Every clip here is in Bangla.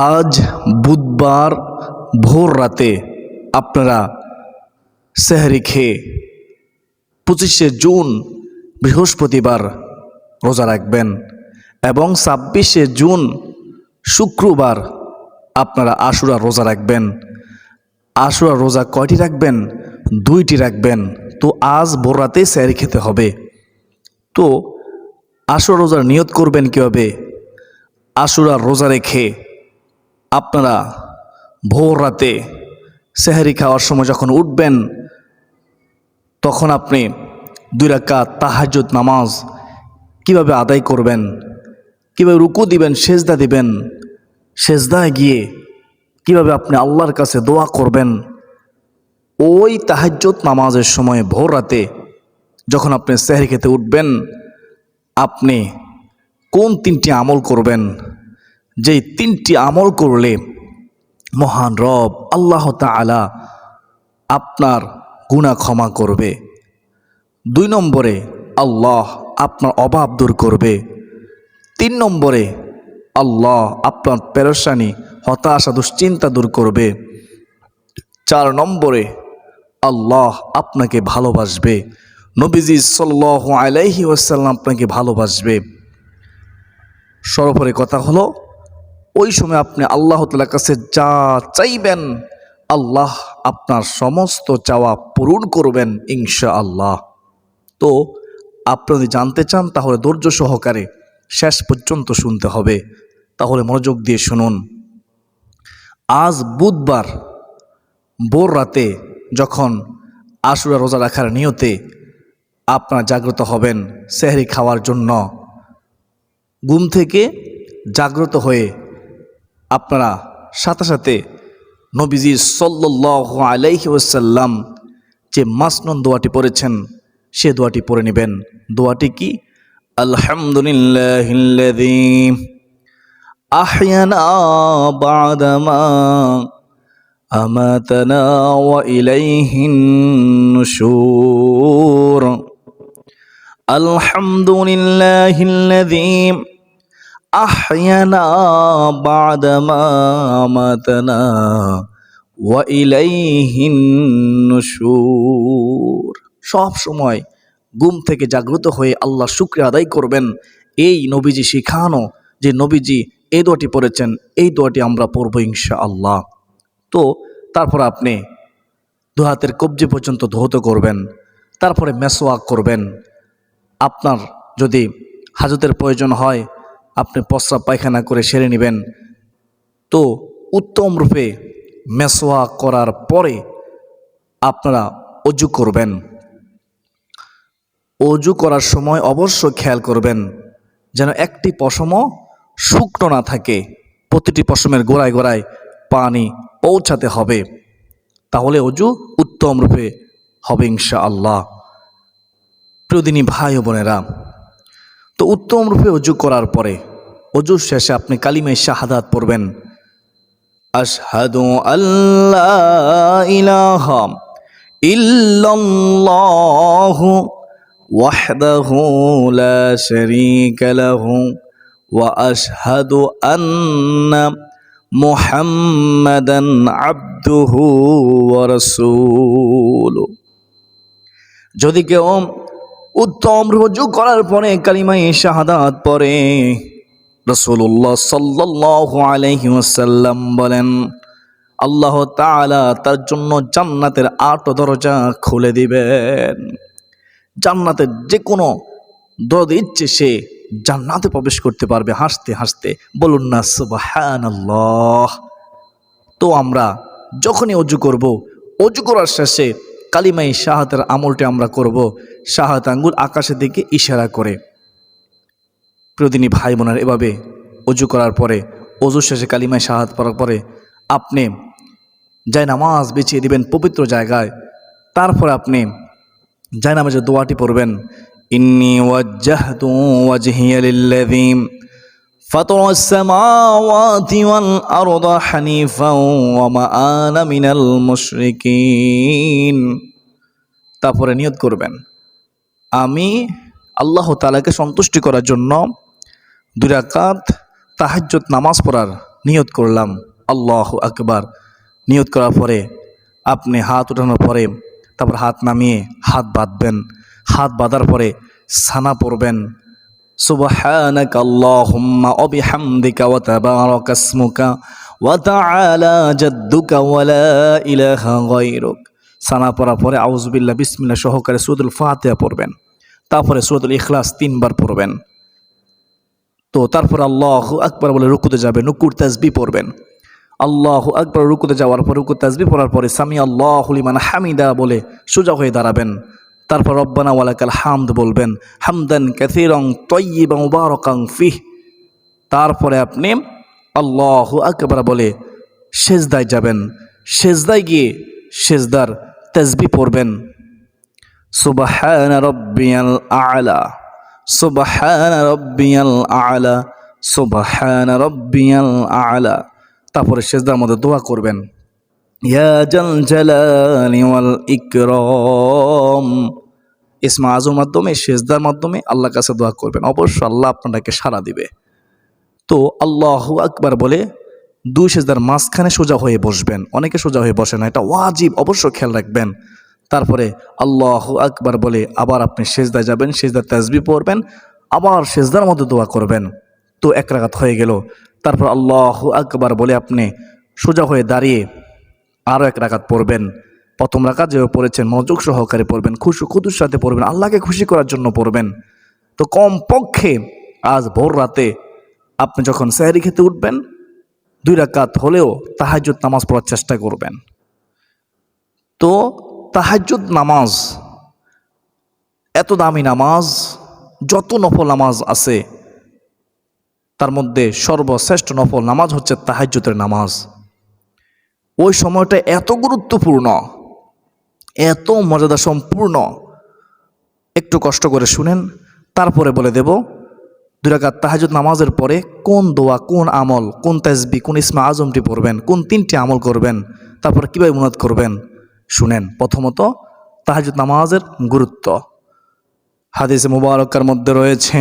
আজ বুধবার ভোর রাতে আপনারা সেহরি খেয়ে 25শে জুন বৃহস্পতিবার রোজা রাখবেন এবং 26শে জুন শুক্রবার আপনারা আশুরা রোজা রাখবেন। আশুরা রোজা কয়টি রাখবেন? 2টি রাখবেন। তো আজ ভোর রাতে সেহরি খেতে হবে। তো আশুরা রোজার নিয়ত করবেন কীভাবে? আশুরা রোজা রেখে আপনারা ভোর রাতে সেহরি খাওয়ার সময় যখন উঠবেন তখন আপনি 2 রাকাত তাহাজ্জুদ নামাজ কিভাবে আদায় করবেন, কিভাবে রুকু দিবেন, সেজদা দিবেন, সেজদায় গিয়ে কিভাবে আপনি আল্লাহর কাছে দোয়া করবেন, ওই তাহাজ্জুদ নামাজের সময় ভোর রাতে যখন আপনি সেহরি খেতে উঠবেন আপনি কোন 3টি আমল করবেন, যেই 3টি আমল করলে মহান রব আল্লাহ তাআলা আপনার গুনাহ ক্ষমা করবে। 2 নম্বরে আল্লাহ আপনার অভাব দূর করবে। 3 নম্বরে আল্লাহ আপনার পেরেশানি, হতাশা, দুশ্চিন্তা দূর করবে। 4 নম্বরে আল্লাহ আপনাকে ভালোবাসবে। নবীজি সাল্লাল্লাহু আলাইহি ওয়াসাল্লাম আপনাকে ভালোবাসবে। সর্বোপরি কথা হলো ওই সময় আপনি আল্লাহ তাআলার কাছে যা চাইবেন আল্লাহ আপনার সমস্ত চাওয়া পূরণ করবেন ইনশাআল্লাহ। তো আপনি যদি জানতে চান তাহলে ধৈর্য সহকারে শেষ পর্যন্ত শুনতে হবে। তাহলে মনোযোগ দিয়ে শুনুন। আজ বুধবার ভোর রাতে যখন আশুরা রোজা রাখার নিয়তে আপনারা জাগ্রত হবেন সেহরি খাওয়ার জন্য, ঘুম থেকে জাগ্রত হয়ে আপনারা সাথে সাথে নবীজি সাল্লাল্লাহু আলাইহি ওয়াসাল্লাম যে মাসনুন দোয়াটি পড়েছেন সে দোয়াটি পড়ে নেবেন। দোয়াটি কি? আলহামদুলিল্লাহিল্লাযী আহয়ানা বা'দামা আমাতানা ওয়া ইলাইহিন নুশুর। আলহামদুলিল্লাহিল্লাযী আহয়ানা বা'দামা আমাতানা ওয়া ইলাইহিন নুশুর। সব সময় ঘুম থেকে জাগ্রত হয়ে আল্লাহ শুকরিয়া আদায় করবেন। এই নবীজি শিখানো যে নবীজি এই দোয়াটি পড়েছেন এই দোয়াটি আমরা পড়ব ইনশাআল্লাহ। তো তারপর আপনি 2 হাতের কবজি পর্যন্ত ধৌত করবেন, তারপরে মেসওয়াক করবেন। আপনার যদি হাজতের প্রয়োজন হয় আপনি প্রস্রাব পায়খানা করে সেরে নেবেন। তো উত্তম রূপে মেসওয়াক করার পরে আপনারা ওযু করবেন। ওযু করার সময় অবশ্যই খেয়াল করবেন যেন একটি পশমও শুকনো না থাকে। প্রতিটি পশমের গোড়ায় গোড়ায় পানি পৌঁছাতে হবে, তাহলে ওযু উত্তম রূপে হবে ইনশাআল্লাহ। প্রিয়দিনী ভাই ও বোনেরা, তো উত্তম রূপে ওযু করার পরে ওযুর শেষে আপনি কালিমায়ে শাহাদাত পড়বেন। আশহাদু আল্লা ইলাহা ইল্লাল্লাহু ওয়াহদাহু লা শারীকা লাহু ওয়া আশহাদু আন্না মুহাম্মাদান আবদুহু ওয়া রাসূলুহু। যদি কেউ উত্তম রুজু করার পরে কালিমায়ে শাহাদাত পড়ে, রাসূলুল্লাহ সাল্লাল্লাহু আলাইহি ওয়াসাল্লাম বলেন আল্লাহ তাআলা তার জন্য জান্নাতের 8 দরজা খুলে দিবেন। জান্নাতের যে কোনো দরজা ইচ্ছে সে জান্নাতে প্রবেশ করতে পারবে হাসতে হাসতে। বলুন না সুবহানাল্লাহ। তো আমরা যখনই ওযু করব, ওযু করার শেষে কালিমায়ে শাহাদাতের আমলটি আমরা করব শাহাদাত আঙ্গুল আকাশের দিকে ইশারা করে। প্রিয়দিনী ভাই বোনের, এভাবে ওযু করার পরে ওযু শেষে কালিমায়ে শাহাদাত পড়ার পরে আপনি জায়নামাজ বিছিয়ে দিবেন পবিত্র জায়গায়। তারপর আপনি জায়নামাজের দোয়াটি পড়বেন। ইন্নী ওয়াজ্জাহতু ওয়াজহিয়া লিল্লাযী ফাতারাস সামাওয়াতি ওয়াল আরদা হানিফাও ওয়া মা আনা মিনাল মুশরিকিন। তারপরে নিয়ত করবেন আমি আল্লাহ তাআলাকে সন্তুষ্টি করার জন্য 2 রাকাত তাহাজ্জুদ নামাজ পড়ার নিয়ত করলাম আল্লাহু আকবার। নিয়ত করার পরে আপনি হাত উঠানোর পরে তারপর হাত নামিয়ে হাত বাঁধবেন। হাত বাঁধার পরে সানা পড়বেন, সুবহানাকা আল্লাহুম্মা ওয়া বিহামদিকা ওয়া তাবারাকা ইসমুকা ওয়া তাআলা জাদ্দুকা ওয়া লা ইলাহা গায়রুক। সানা পড়ার পরে আউযু বিল্লাহ বিসমিল্লাহ সহকারে সূরাতুল ফাতিহা পড়বেন। তারপরে সূরাতুল ইখলাস 3 বার পড়বেন। তো তারপর আল্লাহু আকবার বলে রুকুতে যাবেন, রুকুর তাসবিহ পড়বেন। আল্লাহু আকবার রুকুতে যাওয়ার পর রুকুর তাসবিহ পড়ার পরে সামি আল্লাহু লিমান হামিদা বলে সোজা হয়ে দাঁড়াবেন। তারপর রব্বানা ওয়ালাকাল হামদ বলবেন, হামদান কাসীরান তাইয়্যিবান মুবারাকান ফিহ। তারপরে আপনি আল্লাহু আকবার বলে সেজদায় যাবেন। সেজদায় গিয়ে সেজদার তাসবিহ পড়বেন, সুবহানা রাব্বিয়াল আ'লা, সুবহানা রাব্বিয়াল আ'লা, সুবহানা রাব্বিয়াল আ'লা। তারপরে সেজদার মধ্যে দোয়া করবেন, ইয়া জাল জালালি ওয়াল ইকরাম। ইসমে আযমের মাধ্যমে সেজদার মাধ্যমে আল্লাহর কাছে দোয়া করবেন, অবশ্যই আল্লাহ আপনাকে সাড়া দিবে। তো আল্লাহু আকবার বলে 2 সেজদার মাঝখানে সোজা হয়ে বসবেন। অনেকে সোজা হয়ে বসে না, এটা ওয়াজিব, অবশ্যই খেয়াল রাখবেন। তারপরে আল্লাহু আকবার বলে আবার আপনি সেজদায় যাবেন, সেজদার তাসবিহ পড়বেন, আবার সেজদার মধ্যে দোয়া করবেন। তো 1 রাকাত হয়ে গেল। তারপর আল্লাহু আকবার বলে আপনি সোজা হয়ে দাঁড়িয়ে আরও 1 রাকাত পড়বেন। প্রথম রাকাত যেভাবে পড়েছেন মনোযোগ সহকারে পড়বেন, খুশুর সাথে পড়বেন, আল্লাহকে খুশি করার জন্য পড়বেন। তো কমপক্ষে আজ ভোর রাতে আপনি যখন সেহরি খেতে উঠবেন 2 রাকাত হলেও তাহাজ্জুদ নামাজ পড়ার চেষ্টা করবেন। তো তাহাজ্জুদ নামাজ এত দামি নামাজ, যত নফল নামাজ আছে তার মধ্যে সর্বশ্রেষ্ঠ নফল নামাজ হচ্ছে তাহাজ্জুদের নামাজ। ওই সময়টা এত গুরুত্বপূর্ণ, এত মর্যাদা সম্পূর্ণ, একটু কষ্ট করে শুনেন, তারপরে বলে দেব 2 রাকাত তাহাজ্জুদ নামাজের পরে কোন দোয়া, কোন আমল, কোন তাসবিহ, কোন ইসমে আজমটি পড়বেন, কোন 3টি আমল করবেন, তারপর কীভাবে মুনাত করবেন শুনেন। প্রথমত তাহাজ্জুদ নামাজের গুরুত্ব। হাদিসে মুবারকার মধ্যে রয়েছে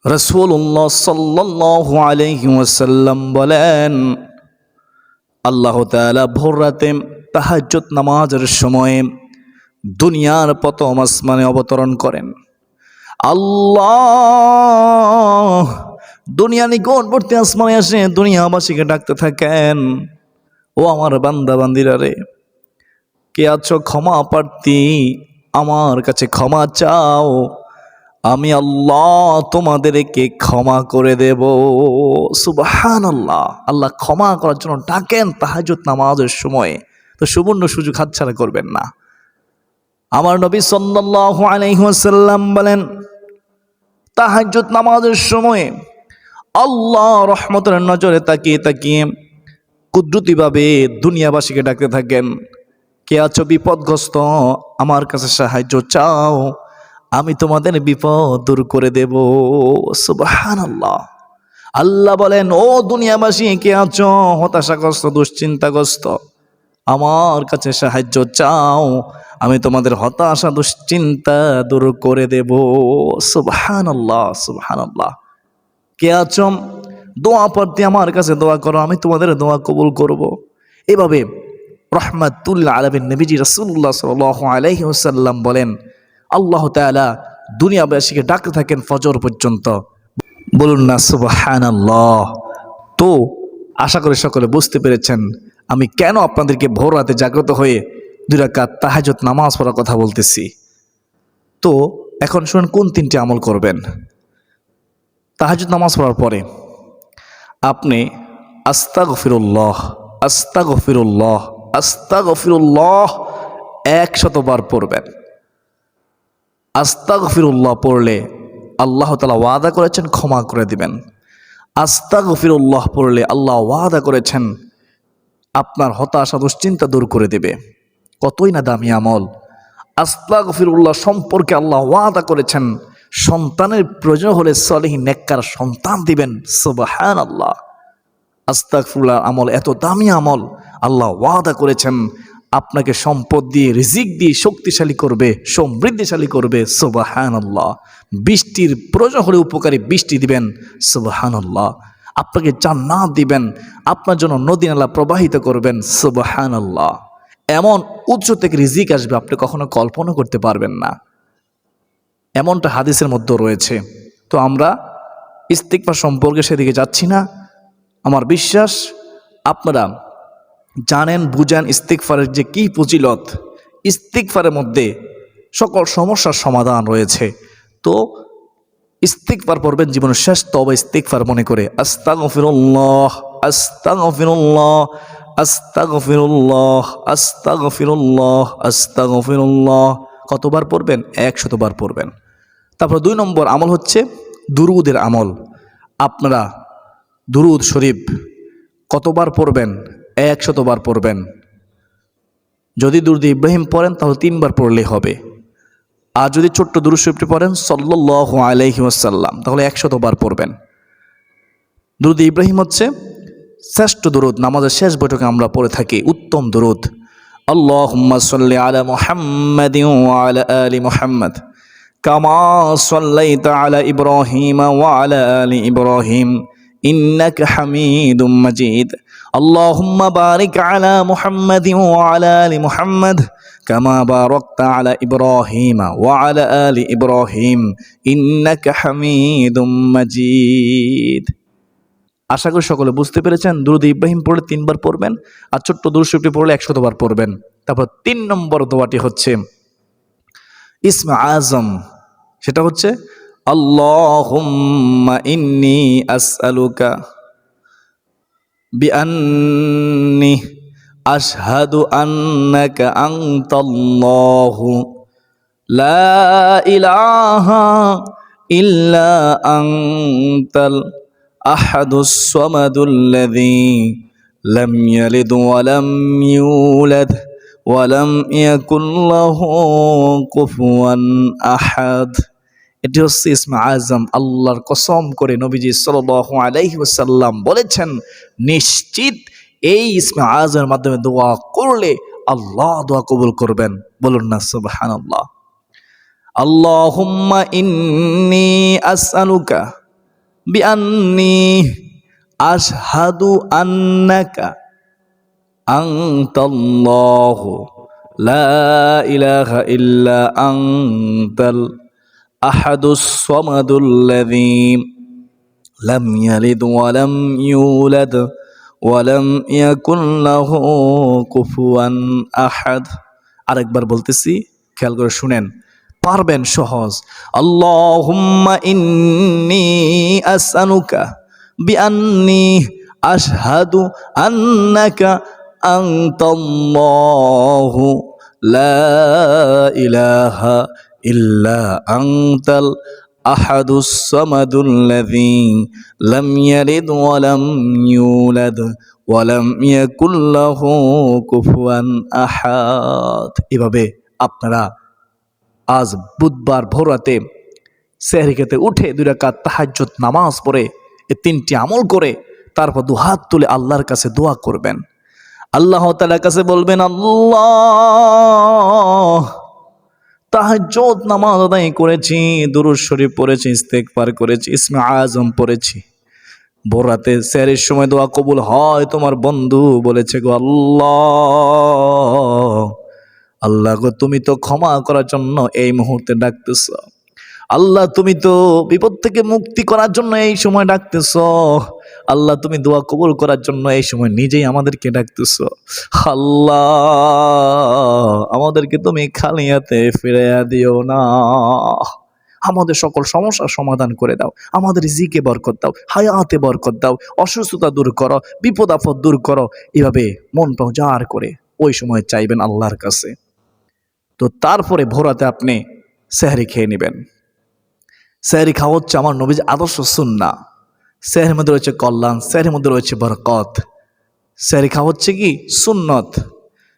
রাসূলুল্লাহ সাল্লাল্লাহু আলাইহি ওয়াসাল্লাম বলেন, আল্লাহ তাআলা ভোর রাতে তাহাজ্জুদ নামাজের সময়ে দুনিয়ার প্রথম আসমানে অবতরণ করেন। আল্লাহ দুনিয়ার নিকটবর্তী আসমানে এসে দুনিয়াবাসীকে ডাকতে থাকেন, ও আমার বান্দা বান্দিরা রে, কে আছো ক্ষমা প্রার্থী, আমার কাছে ক্ষমা চাও, আমি আল্লাহ তোমাদেরকে ক্ষমা করে দেব। সুবহানাল্লাহ। আল্লাহ ক্ষমা করার জন্য ডাকেন তাহাজ্জুদ নামাজের সময়। তো সুবর্ণ সুযোগ হাতছাড়া করবেন না। আমার নবী সাল্লাল্লাহু আলাইহি ওয়াসাল্লাম বলেন, তাহাজ্জুদ নামাজের সময় আল্লাহ রহমতের নজরে তাকিয়ে তাকিয়ে কুদরতিভাবে দুনিয়াবাসীকে ডাকতে থাকেন, কে আছো বিপদগ্রস্ত, আমার কাছে সাহায্য চাও, আমি তোমাদের বিপদ দূর করে দেব। সুবহানাল্লাহ। আল্লাহ বলেন, ও দুনিয়াবাসী কে আছো হতাশাগ্রস্ত, দুশ্চিন্তাগ্রস্ত, আমার কাছে সাহায্য চাও, আমি তোমাদের হতাশা দুশ্চিন্তা দূর করে দেব। সুবহানাল্লাহ, সুবহানাল্লাহ। কে আছো দোয়া প্রার্থী, আমার কাছে দোয়া করো, আমি তোমাদের দোয়া কবুল করব। এভাবে রহমাতুল আলামিন নবীজি রাসূলুল্লাহ সাল্লাল্লাহু আলাইহি ওয়াসাল্লাম বলেন, আল্লাহ তাআলা দুনিয়াবাসীকে ডাকতে থাকেন ফজর পর্যন্ত। বলুন না সুবহানাল্লাহ। তো আশা করি সকলে বুঝতে পেরেছেন আমি কেন আপনাদেরকে ভোর রাতে জাগ্রত হয়ে 2 রাকাত তাহাজ্জুদ নামাজ পড়ার কথা বলতেছি। তো এখন শুনুন কোন 3টি আমল করবেন। তাহাজ্জুদ নামাজ পড়ার পরে আপনি আস্তাগফিরুল্লাহ, আস্তাগফিরুল্লাহ, আস্তাগফিরুল্লাহ 100 বার পড়বেন। আস্তাগফিরুল্লাহ পড়লে আল্লাহ তাআলা ওয়াদা করেছেন ক্ষমা করে দিবেন। আস্তাগফিরুল্লাহ পড়লে আল্লাহ ওয়াদা করেছেন আপনার হতাশা দুশ্চিন্তা দূর করে দেবে। কতই না দামি আমল। আস্তাগফিরুল্লাহ সম্পর্কে আল্লাহ ওয়াদা করেছেন সন্তানের প্রয়োজন হলে সলিহ নেককার সন্তান দিবেন। সুবহানাল্লাহ। আস্তাগফিরুল্লাহ আমল এত দামি আমল, আল্লাহ ওয়াদা করেছেন আপনাকে সম্পদ দিয়ে, রিজিক দিয়ে শক্তিশালী করবে, সমৃদ্ধিশালী করবে। সুবহানাল্লাহ। বৃষ্টির প্রয়োজন হলে উপকারী বৃষ্টি দিবেন। সুবহানাল্লাহ। আপনাকে জান্নাত দিবেন, আপনার জন্য নদী নালা প্রবাহিত করবেন। সুবহানাল্লাহ। এমন উচ্চ থেকে রিজিক আসবে আপনি কখনো কল্পনা করতে পারবেন না, এমনটা হাদিসের মধ্যে রয়েছে। তো আমরা ইস্তিগফার সম্পর্কে সেদিকে যাচ্ছি না। আমার বিশ্বাস আপনারা জানেন, বুঝেন ইস্তিগফারের যে কি ফজিলত, ইস্তিগফারের মধ্যে সকল সমস্যার সমাধান রয়েছে। তো ইস্তিগফার পড়বেন জীবনের শেষ তওবা ইস্তিগফার মনে করে, আস্তাগফিরুল্লাহ আস্তাগফিরুল্লাহ আস্তাগফিরুল্লাহ আস্তাগফিরুল্লাহ আস্তাগফিরুল্লাহ। কতবার পড়বেন? 100 বার পড়বেন। তারপর 2 নম্বর আমল হচ্ছে দুরুদের আমল। আপনারা দুরুদ শরীফ কতবার পড়বেন? 100 বার পড়বেন। যদি দুরুদ ইব্রাহিম পড়েন তাহলে 3 বার পড়লেই হবে। আর যদি ছোট্ট দুরূদ শরীফটি পড়েন সাল্লাল্লাহু আলাইহি ওয়াসাল্লাম, তাহলে 100 বার পড়বেন। দুরুদ ইব্রাহিম হচ্ছে শ্রেষ্ঠ দুরুদ, নামাজের শেষ বৈঠকে আমরা পড়ে থাকি, উত্তম দুরুদ। আল্লাহুম্মা সাল্লি আলা মুহাম্মাদিন ওয়া আলা আলি মুহাম্মাদ কামা সাল্লাইতা আলা ইব্রাহিম ওয়া আলা আলি ইব্রাহিম ইন্নাকা হামিদুম মাজিদ। আল্লাহুম্মা বারিক আলা মুহাম্মাদিন ওয়া আলা আলি মুহাম্মাদ কামা বারাকতা আলা ইব্রাহিম ওয়া আলা আলি ইব্রাহিম ইন্নাকা হামিদুম মাজিদ। আশা করি সকলে বুঝতে পেরেছেন। দুরূদ ইব্রাহিম পড়লে 3 বার পড়বেন, আর ছোট্ট দুরূদ শরীফটি পড়লে 100 বার পড়বেন। তারপর 3 নম্বর দোয়াটি হচ্ছে ইসমে আজম, সেটা হচ্ছে আল্লাহুম্মা ইন্নী আসআলুকা বিআন্নী আশহাদু আন্নাকা আনতাল্লাহু লা ইলাহা ইল্লা আনতাল আহাদুস সামাদুল্লাযী লাম ইয়ালিদ ওয়া লাম ইউলাদ ওয়া লাম ইয়াকুল লাহু কুফুয়ান আহাদ। এটি হচ্ছে ইসমে আজম। আল্লাহর কসম করে নবীজি সাল্লাল্লাহু আলাইহি ওয়াসাল্লাম বলেছেন, নিশ্চিত এই ইসমে আজমের মাধ্যমে দোয়া করলে আল্লাহ দোয়া কবুল করবেন। বলুন না সুবহানাল্লাহ। আল্লাহুম্মা ইন্নী আসআলুকা বিআন্নী আশহাদু আন্নাকা আনতাল্লাহু লা ইলাহা ইল্লা আনতাল আহাদুস সামাদুল্লাযী লাম ইয়ালিদ ওয়া লাম ইউলাদ ওয়া লাম ইয়াকুল লাহু কুফুয়ান আহাদ। আরেকবার বলতেছি, খেয়াল করে শুনেন, পারবেন, সহজ। আল্লাহুম্মা ইন্নী আসআলুকা বিআন্নী আশহাদু আন্নাকা আনতাল্লাহু লা ইলাহা ইল্লা আনতাল আহাদুস সামাদুল্লাযী লাম ইয়ালিদ ওয়া লাম ইউলাদ ওয়া লাম ইয়াকুল লাহু কুফুয়ান আহাদ। এভাবে আপনারা আজ বুধবার ভোররাতে সেহরি খেতে উঠে 2 রাকাত তাহাজ্জুদ নামাজ পড়ে এই 3টি আমল করে তারপর 2 হাত তুলে আল্লাহর কাছে দোয়া করবেন। আল্লাহ তাআলার কাছে বলবেন, আল্লাহ, তাহাজ্জুদ নামাজ আদায় করেছি, দুরূদ শরীফ পড়েছি, ইস্তেগফার করেছি, ইসমে আজম পড়েছি, ভোররাতে সেহরির সময় দোয়া কবুল হয় তোমার বন্ধু বলেছে গো আল্লাহ। আল্লাহ গো, তুমি তো ক্ষমা করার জন্য এই মুহূর্তে ডাকতেছ। আল্লাহ, তুমি তো বিপদ থেকে মুক্তি করার জন্য এই সময় ডাকতেছ। আল্লাহ, তুমি দোয়া কবুল করার জন্য এই সময় নিজেই আমাদেরকে ডাকতেছ। আল্লাহ, আমাদেরকে তুমি খালি হাতে ফিরাইয়া দিও না। আমাদের সকল সমস্যার সমাধান করে দাও, আমাদের রিজিকে বরকত দাও, হায়াতে বরকত দাও, অসুস্থতা দূর করো, বিপদ আপদ দূর করো। এভাবে মন পাউজার করে ওই সময় চাইবেন আল্লাহর কাছে। তো তারপরে ভোরাতে আপনি সেহরি খেয়ে নেবেন। সেহরি খাওয়া হচ্ছে আমার নবীর আদর্শ সুন্নাহ। সেহরির মধ্যে রয়েছে কল্যাণ, সেহরির মধ্যে রয়েছে বরকত। সেহরি খাওয়া হচ্ছে কি সুন্নত।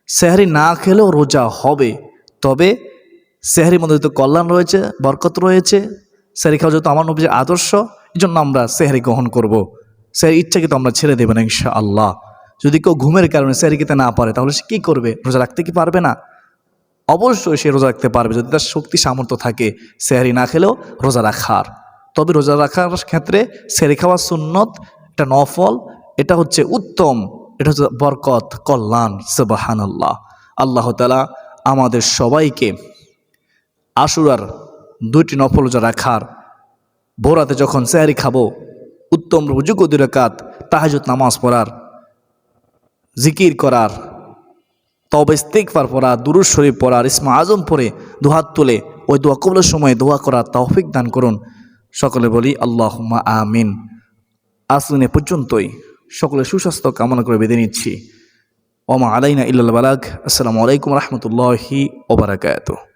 সেহরি না খেলেও রোজা হবে, তবে সেহরির মধ্যে তো কল্যাণ রয়েছে, বরকত রয়েছে। সেহরি খাওয়া যেহেতু আমার নবীর আদর্শ, এই জন্য আমরা সেহরি গ্রহণ করব। সেহরি ইচ্ছাকে তো আমরা ছেড়ে দেবেন ইনশাআল্লাহ। যদি কেউ ঘুমের কারণে সেহরি খেতে না পারে তাহলে সে কী করবে? রোজা রাখতে কি পারবে না? অবশ্যই সে রোজা রাখতে পারবে যদি তার শক্তি সামর্থ্য থাকে সেহরি না খেলেও রোজা রাখার। তবে রোজা রাখার ক্ষেত্রে সেহরি খাওয়া সুন্নত, এটা নফল, এটা হচ্ছে উত্তম, এটা হচ্ছে বরকত, কল্যাণ। সুবহানাল্লাহ। আল্লাহ তাআলা আমাদের সবাইকে আশুরার 2টি নফল রোজা রাখার, ভোরাতে যখন সেহরি খাবো উত্তম রুজু 2 রাকাত তাহাজ্জুদ নামাজ পড়ার, জিকির করার, তওবা ইস্তিগফার পড়া, দুরূদ শরীফ পড়ার, ইসমে আজম পড়ে দুহাত তুলে ওই দোয়া কবুলের সময় দোয়া করার তৌফিক দান করুন। সকলে বলি আল্লাহুম্মা আমিন। আজ এ পর্যন্তই, সকলে সুস্বাস্থ্য কামনা করে বিদায় নিচ্ছি। ওয়া মা আলাইনা ইল্লাল বালাগ। আসসালামু আলাইকুম রহমতুল্লাহি ওয়া বারাকাতুহু।